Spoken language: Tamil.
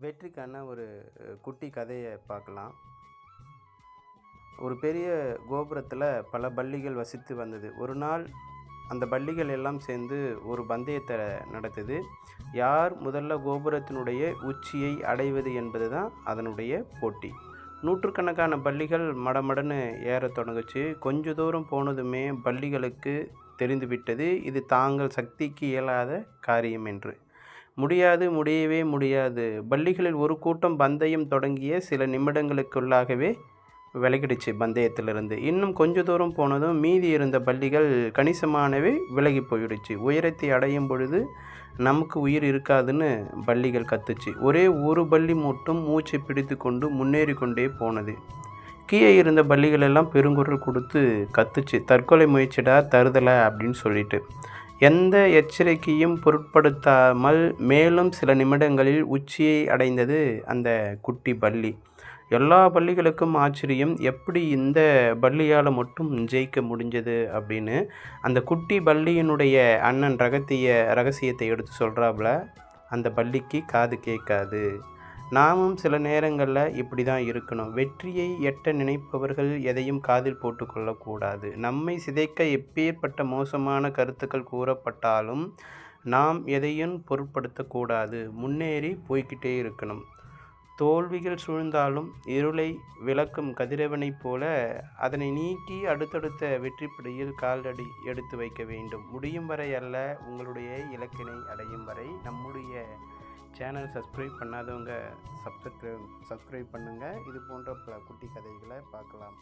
வெற்றிக்கான ஒரு குட்டி கதையை பார்க்கலாம். ஒரு பெரிய கோபுரத்தில் பல பல்லிகள் வசித்து வந்தது. ஒரு நாள் அந்த பல்லிகள் எல்லாம் சேர்ந்து ஒரு பந்தயத்தை நடத்துது. யார் முதல்ல கோபுரத்தினுடைய உச்சியை அடைவது என்பது தான் அதனுடைய போட்டி. நூற்றுக்கணக்கான பல்லிகள் மடமடன்னு ஏறத் தொடங்குச்சு. கொஞ்ச தூரம் போனதுமே பல்லிகளுக்கு தெரிந்துவிட்டது, இது தாங்கள் சக்திக்கு இயலாத காரியம் என்று. முடியவே முடியாது. பல்லிகளில் ஒரு கூட்டம் பந்தயம் தொடங்கிய சில நிமிடங்களுக்குள்ளாகவே விலகிடுச்சு பந்தயத்திலிருந்து. இன்னும் கொஞ்ச தூரம் போனதும் மீதி இருந்த பல்லிகள் கணிசமானவே விலகி போயிடுச்சு. உயரத்தை அடையும் பொழுது நமக்கு உயிர் இருக்காதுன்னு பல்லிகள் கத்துச்சு. ஒரே ஒரு பல்லி மட்டும் மூச்சை பிடித்து கொண்டு முன்னேறி கொண்டே போனது. கீழே இருந்த பல்லிகள் எல்லாம் பெருங்குரல் கொடுத்து கத்துச்சு, தற்கொலை முயற்சிடா தருதலை அப்படின்னு சொல்லிட்டு. எந்த எச்சரிக்கையும் பொருட்படுத்தாமல் மேலும் சில நிமிடங்களில் உச்சியை அடைந்தது அந்த குட்டி பல்லி. எல்லா பல்லிகளுக்கும் ஆச்சரியம், எப்படி இந்த பல்லியால் மட்டும் ஜெயிக்க முடிஞ்சது அப்படின்னு. அந்த குட்டி பல்லியினுடைய அண்ணன் ரகசியத்தை எடுத்து சொல்கிறாப்புல. அந்த பல்லிக்கு காது கேட்காது. நாமும் சில நேரங்களில் இப்படி தான் இருக்கணும். வெற்றியை எட்ட நினைப்பவர்கள் எதையும் காதில் போட்டுக்கொள்ளக்கூடாது. நம்மை சிதைக்க எப்பேற்பட்ட மோசமான கருத்துக்கள் கூறப்பட்டாலும் நாம் எதையும் பொருட்படுத்தக்கூடாது. முன்னேறி போய்கிட்டே இருக்கணும். தோல்விகள் சூழ்ந்தாலும் இருளை விளக்கும் கதிரவனைப் போல அதனை நீக்கி அடுத்தடுத்த வெற்றிப்படியில் காலடி எடுத்து வைக்க வேண்டும். முடியும் வரை அல்ல, உங்களுடைய இலக்கினை அடையும் வரை. நம்முடைய சேனல் சப்ஸ்கிரைப் பண்ணாதவங்க சப்ஸ்கிரைப் பண்ணுங்கள். இது போன்ற பல குட்டி கதைகளை பார்க்கலாம்.